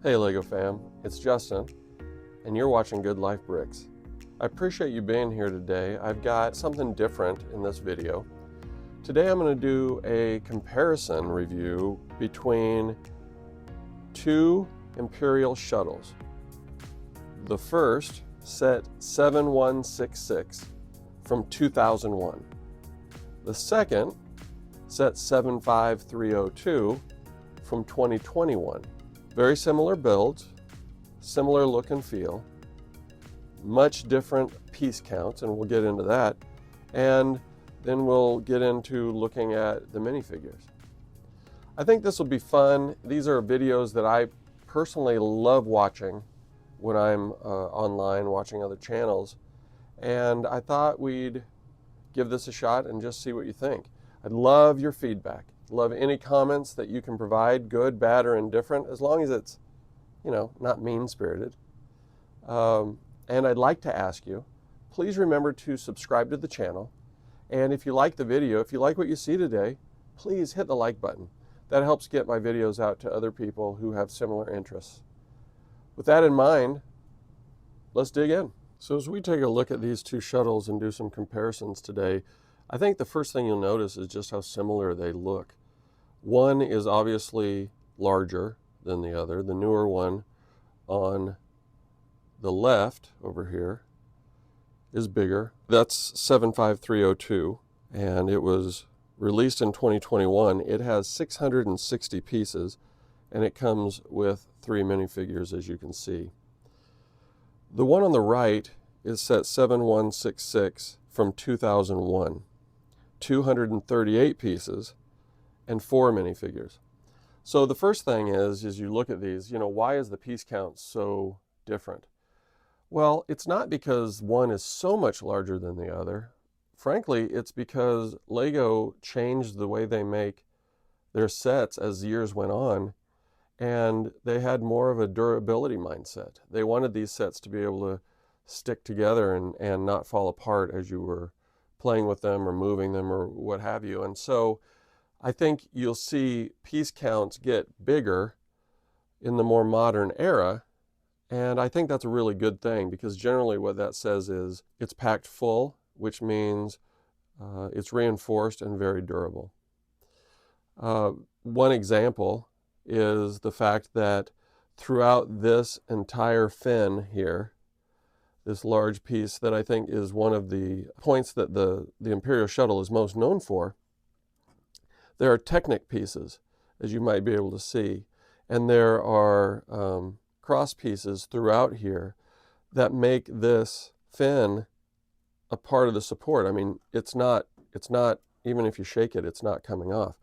Hey LEGO fam, it's Justin, and you're watching Good Life Bricks. I appreciate you being here today. I've got something different in this video. Today I'm going to do a comparison review between two Imperial Shuttles. The first, set 7166 from 2001. The second, set 75302 from 2021. Very similar builds, similar look and feel, much different piece counts, and we'll get into that. And then we'll get into looking at the minifigures. I think this will be fun. These are videos that I personally love watching when I'm online watching other channels. And I thought we'd give this a shot and just see what you think. I'd love your feedback. Love any comments that you can provide, good, bad, or indifferent, as long as it's, not mean-spirited. And I'd like to ask you, please remember to subscribe to the channel. And if you like the video, if you like what you see today, please hit the like button. That helps get my videos out to other people who have similar interests. With that in mind, let's dig in. So as we take a look at these two shuttles and do some comparisons today, I think the first thing you'll notice is just how similar they look. One is obviously larger than the other. The newer one on the left over here is bigger. That's 75302, and it was released in 2021. It has 660 pieces, and it comes with 3 minifigures, as you can see. The one on the right is set 7166 from 2001. 238 pieces and 4 minifigures. So the first thing is you look at these, why is the piece count so different? Well, it's not because one is so much larger than the other. Frankly, it's because LEGO changed the way they make their sets as years went on, and they had more of a durability mindset. They wanted these sets to be able to stick together and not fall apart as you were playing with them or moving them or what have you. And so I think you'll see piece counts get bigger in the more modern era. And I think that's a really good thing, because generally what that says is it's packed full, which means it's reinforced and very durable. One example is the fact that throughout this entire fin here, this large piece that I think is one of the points that the Imperial Shuttle is most known for, there are Technic pieces, as you might be able to see, and there are cross pieces throughout here that make this fin a part of the support. I mean, it's not, even if you shake it, it's not coming off.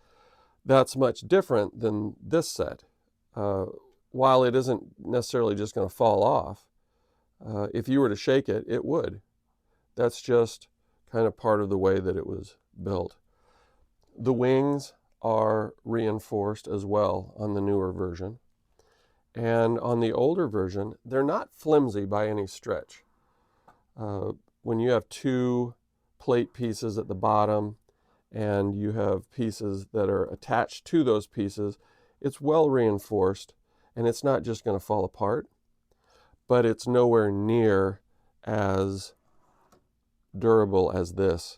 That's much different than this set. While it isn't necessarily just going to fall off, if you were to shake it, it would. That's just kind of part of the way that it was built. The wings are reinforced as well on the newer version. And on the older version, they're not flimsy by any stretch. When you have 2 plate pieces at the bottom and you have pieces that are attached to those pieces, it's well reinforced, and it's not just going to fall apart, but it's nowhere near as durable as this.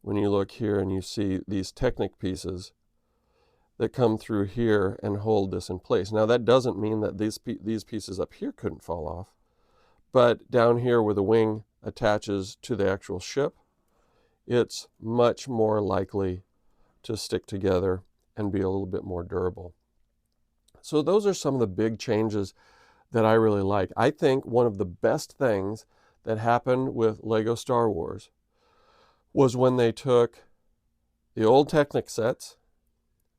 When you look here and you see these Technic pieces that come through here and hold this in place. Now that doesn't mean that these pieces up here couldn't fall off, but down here where the wing attaches to the actual ship, it's much more likely to stick together and be a little bit more durable. So those are some of the big changes that I really like. I think one of the best things that happened with LEGO Star Wars was when they took the old Technic sets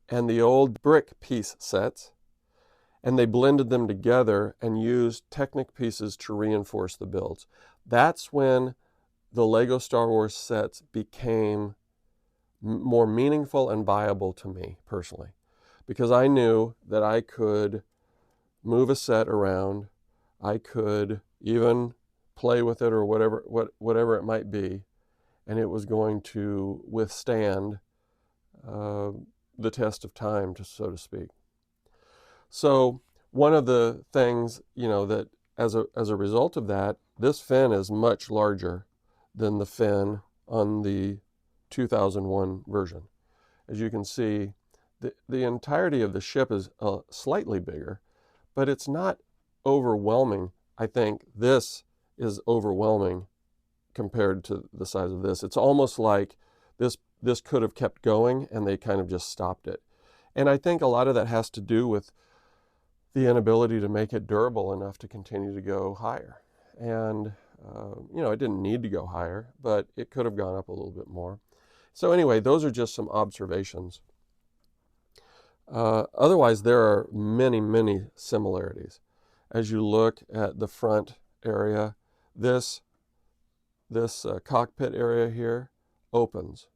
and the old brick piece sets, and they blended them together and used Technic pieces to reinforce the builds. That's when the LEGO Star Wars sets became more meaningful and viable to me personally, because I knew that I could move a set around, I could even play with it or whatever it might be, and it was going to withstand the test of time, so to speak. So One of the things, that as a result of that, this fin is much larger than the fin on the 2001 version. As you can see, the entirety of the ship is slightly bigger, but it's not overwhelming. I think this is overwhelming compared to the size of this. It's almost like this could have kept going and they kind of just stopped it. And I think a lot of that has to do with the inability to make it durable enough to continue to go higher. And it didn't need to go higher, but it could have gone up a little bit more. So anyway, those are just some observations. Otherwise, there are many, many similarities. As you look at the front area, this cockpit area here opens.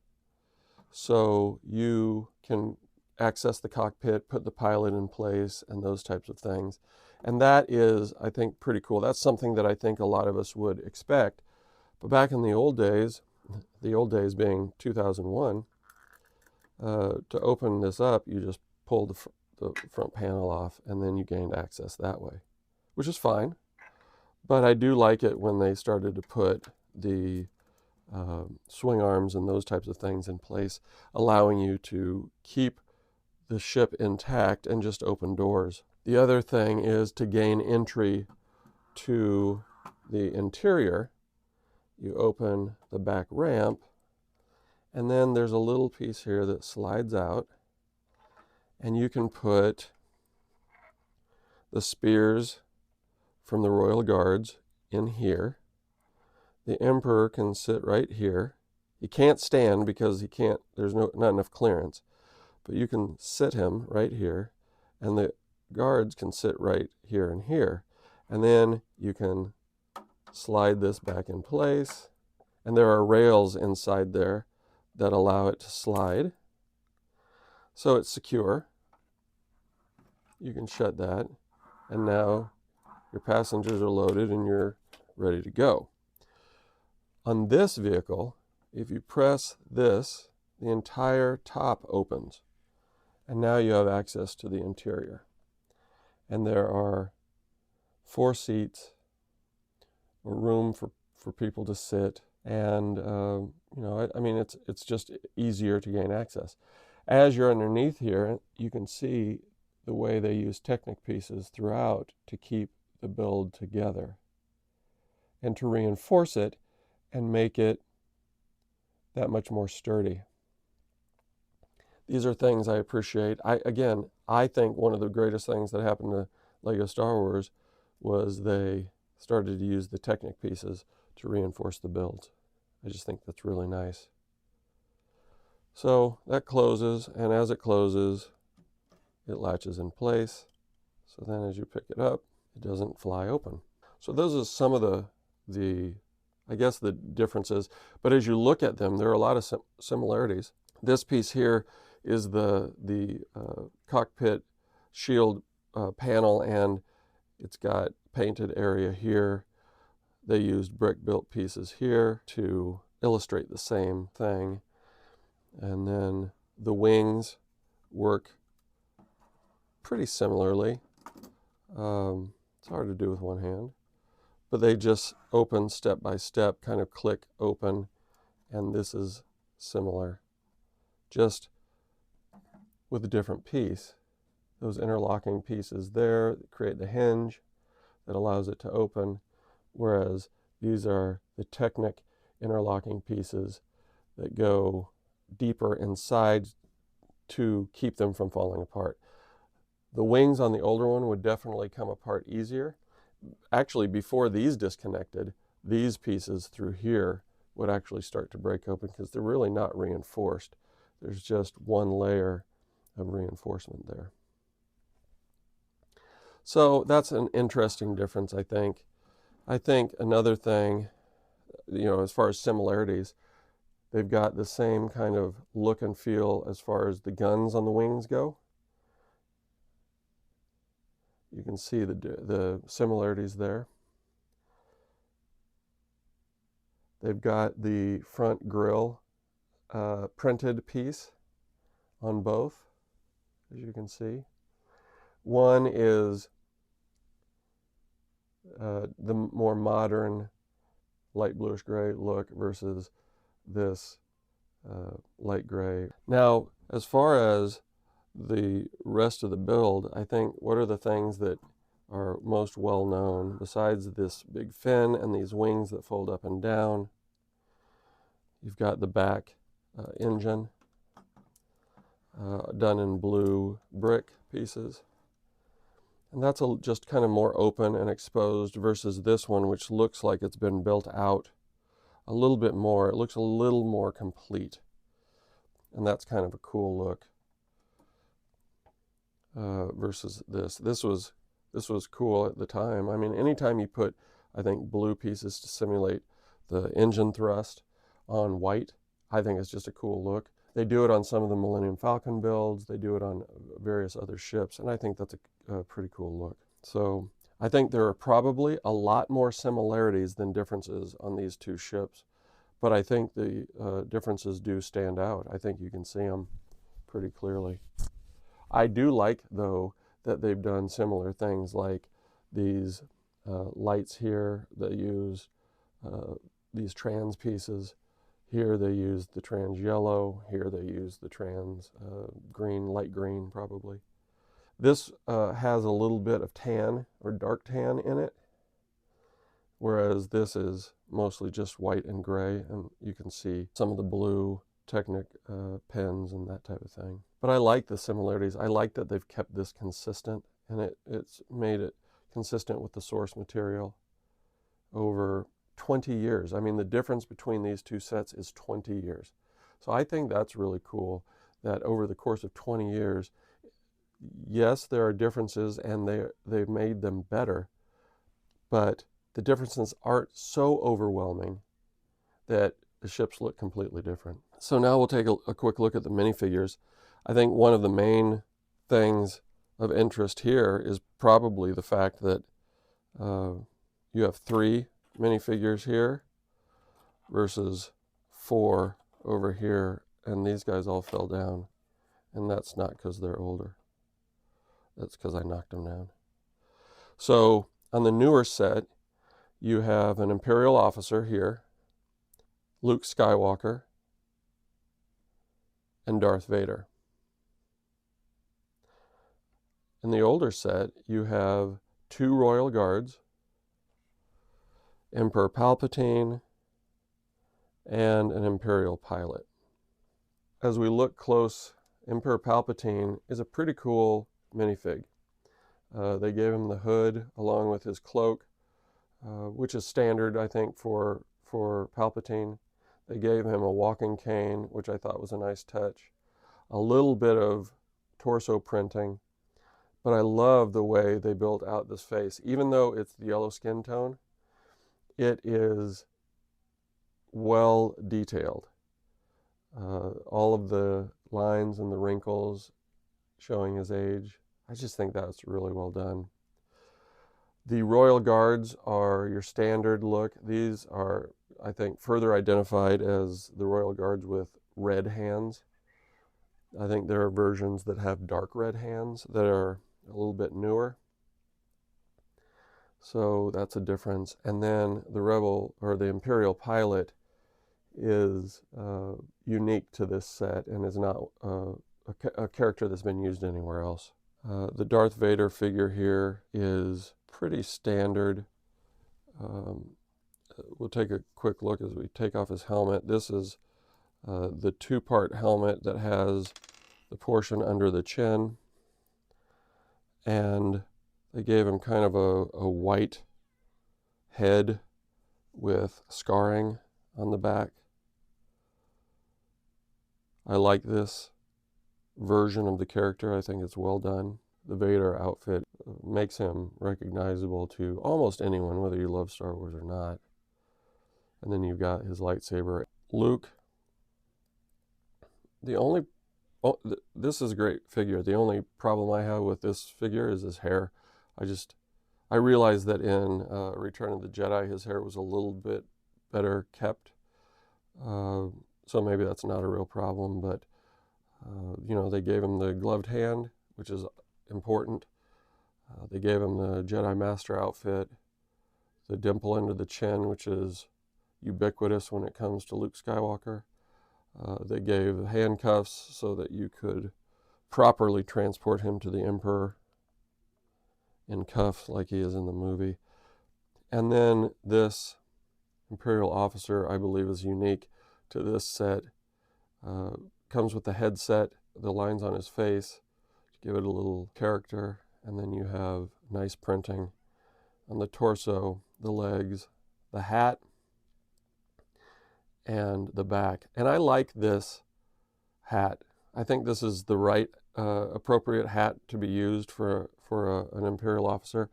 So you can access the cockpit, put the pilot in place, and those types of things. And that is, I think, pretty cool. That's something that I think a lot of us would expect. But back in the old days being 2001, to open this up, you just pulled the front panel off, and then you gained access that way, which is fine. But I do like it when they started to put the swing arms and those types of things in place, allowing you to keep the ship intact and just open doors. The other thing is to gain entry to the interior. You open the back ramp, and then there's a little piece here that slides out, and you can put the spears from the Royal Guards in here. The Emperor can sit right here. He can't stand because there's not enough clearance, but you can sit him right here, and the guards can sit right here and here. And then you can slide this back in place, and there are rails inside there that allow it to slide. So it's secure. You can shut that, and now your passengers are loaded and you're ready to go. On this vehicle, if you press this, the entire top opens, and now you have access to the interior. And there are 4 seats, a room for people to sit, and it's just easier to gain access. As you're underneath here, you can see the way they use Technic pieces throughout to keep the build together and to reinforce it and make it that much more sturdy. These are things I appreciate. I think one of the greatest things that happened to Lego Star Wars was they started to use the Technic pieces to reinforce the builds. I just think that's really nice. So that closes, and as it closes, it latches in place. So then as you pick it up, it doesn't fly open. So those are some of the differences. But as you look at them, there are a lot of similarities. This piece here is the cockpit shield panel, and it's got painted area here. They used brick-built pieces here to illustrate the same thing. And then the wings work pretty similarly. It's hard to do with one hand, but they just open step by step, kind of click open, and this is similar, just with a different piece. Those interlocking pieces there create the hinge that allows it to open, whereas these are the Technic interlocking pieces that go deeper inside to keep them from falling apart. The wings on the older one would definitely come apart easier. Actually, before these disconnected, these pieces through here would actually start to break open because they're really not reinforced. There's just one layer of reinforcement there. So that's an interesting difference, I think. I think another thing, as far as similarities, they've got the same kind of look and feel as far as the guns on the wings go. You can see the similarities there. They've got the front grille printed piece on both, as you can see. One is the more modern light bluish gray look versus this light gray. Now, as far as the rest of the build, I think what are the things that are most well known besides this big fin and these wings that fold up and down? You've got the back engine done in blue brick pieces. And that's just kind of more open and exposed versus this one, which looks like it's been built out a little bit more. It looks a little more complete. And that's kind of a cool look versus this. This was cool at the time. I mean, anytime you put, I think, blue pieces to simulate the engine thrust on white, I think it's just a cool look. They do it on some of the Millennium Falcon builds. They do it on various other ships, and I think that's a pretty cool look. So I think there are probably a lot more similarities than differences on these two ships, but I think the differences do stand out. I think you can see them pretty clearly. I do like, though, that they've done similar things like these lights here that use these trans pieces. Here they use the trans yellow. Here they use the trans green, light green probably. This has a little bit of tan or dark tan in it, whereas this is mostly just white and gray, and you can see some of the blue Technic pens and that type of thing. But I like the similarities. I like that they've kept this consistent, and it's made it consistent with the source material over 20 years. I mean, the difference between these two sets is 20 years. So I think that's really cool that over the course of 20 years, yes, there are differences and they've made them better, but the differences aren't so overwhelming that the ships look completely different. So now we'll take a quick look at the minifigures. I think one of the main things of interest here is probably the fact that you have 3 minifigures here versus 4 over here, and these guys all fell down, and that's not because they're older. That's because I knocked them down. So on the newer set, you have an Imperial officer here, Luke Skywalker, and Darth Vader. In the older set, you have 2 royal guards, Emperor Palpatine, and an Imperial pilot. As we look close, Emperor Palpatine is a pretty cool minifig. They gave him the hood along with his cloak, which is standard, I think, for Palpatine. They gave him a walking cane, which I thought was a nice touch. A little bit of torso printing, but I love the way they built out this face. Even though it's the yellow skin tone, it is well detailed. All of the lines and the wrinkles showing his age. I just think that's really well done. The Royal Guards are your standard look. These are, I think, further identified as the Royal Guards with red hands. I think there are versions that have dark red hands that are a little bit newer. So that's a difference. And then the Imperial pilot is unique to this set and is not a character that's been used anywhere else. The Darth Vader figure here is pretty standard. We'll take a quick look as we take off his helmet. This is the 2-part helmet that has the portion under the chin, and they gave him kind of a white head with scarring on the back. I like this version of the character. I think it's well done. The Vader outfit makes him recognizable to almost anyone, whether you love Star Wars or not. And then you've got his lightsaber. Luke, this is a great figure. The only problem I have with this figure is his hair. I realized that in Return of the Jedi, his hair was a little bit better kept. So maybe that's not a real problem, but they gave him the gloved hand, which is important. They gave him the Jedi Master outfit. the dimple under the chin, which is ubiquitous when it comes to Luke Skywalker. They gave handcuffs so that you could properly transport him to the Emperor in cuffs like he is in the movie. And then this Imperial officer, I believe, is unique to this set. Comes with the headset, the lines on his face to give it a little character, and then you have nice printing on the torso, the legs, the hat, and the back. And I like this hat. I think this is the right appropriate hat to be used for an Imperial officer.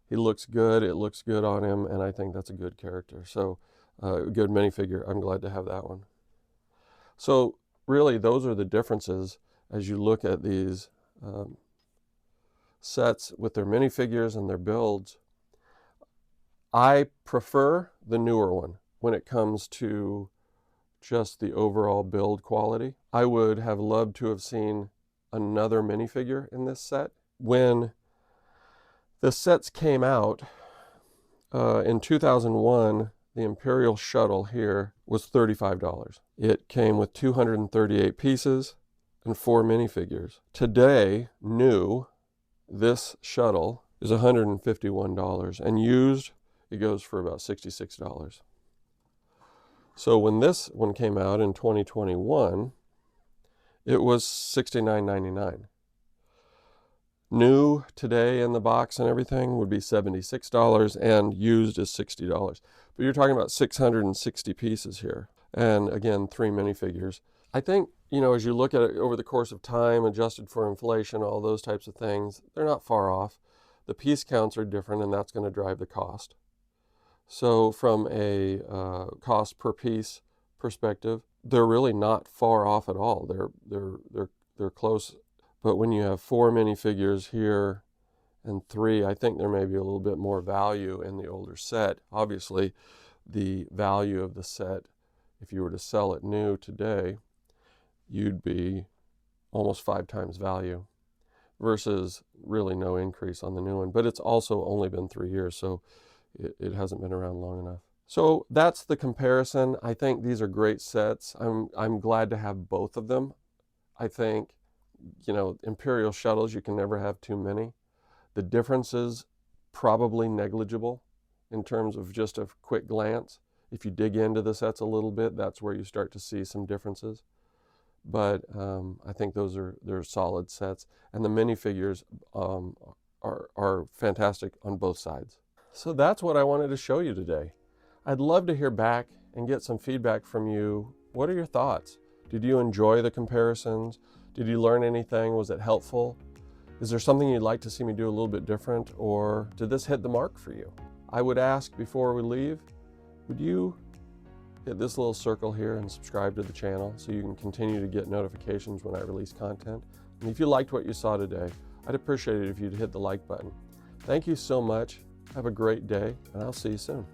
He looks good, it looks good on him, and I think that's a good character. So good minifigure. I'm glad to have that one. So really, those are the differences as you look at these sets with their minifigures and their builds. I prefer the newer one when it comes to just the overall build quality. I would have loved to have seen another minifigure in this set. When the sets came out in 2001, the Imperial Shuttle here was $35. It came with 238 pieces and 4 minifigures. Today, new, this shuttle is $151, and used, it goes for about $66. So when this one came out in 2021, it was $69.99. New today in the box and everything would be $76, and used is $60. But you're talking about 660 pieces here. And again, 3 minifigures. I think, as you look at it over the course of time, adjusted for inflation, all those types of things, they're not far off. The piece counts are different, and that's going to drive the cost. So from a cost per piece perspective, they're really not far off at all. They're close. But when you have 4 minifigures here and 3, I think there may be a little bit more value in the older set. Obviously, the value of the set, if you were to sell it new today, you'd be almost 5 times value versus really no increase on the new one. But it's also only been 3 years, so it hasn't been around long enough. So that's the comparison. I think these are great sets. I'm glad to have both of them. I think, Imperial Shuttles, you can never have too many. The differences probably negligible in terms of just a quick glance. If you dig into the sets a little bit, that's where you start to see some differences. But I think they're solid sets, and the minifigures are fantastic on both sides. So that's what I wanted to show you today. I'd love to hear back and get some feedback from you. What are your thoughts? Did you enjoy the comparisons? Did you learn anything? Was it helpful? Is there something you'd like to see me do a little bit different, or did this hit the mark for you? I would ask before we leave, would you hit this little circle here and subscribe to the channel so you can continue to get notifications when I release content? And if you liked what you saw today, I'd appreciate it if you'd hit the like button. Thank you so much. Have a great day, and I'll see you soon.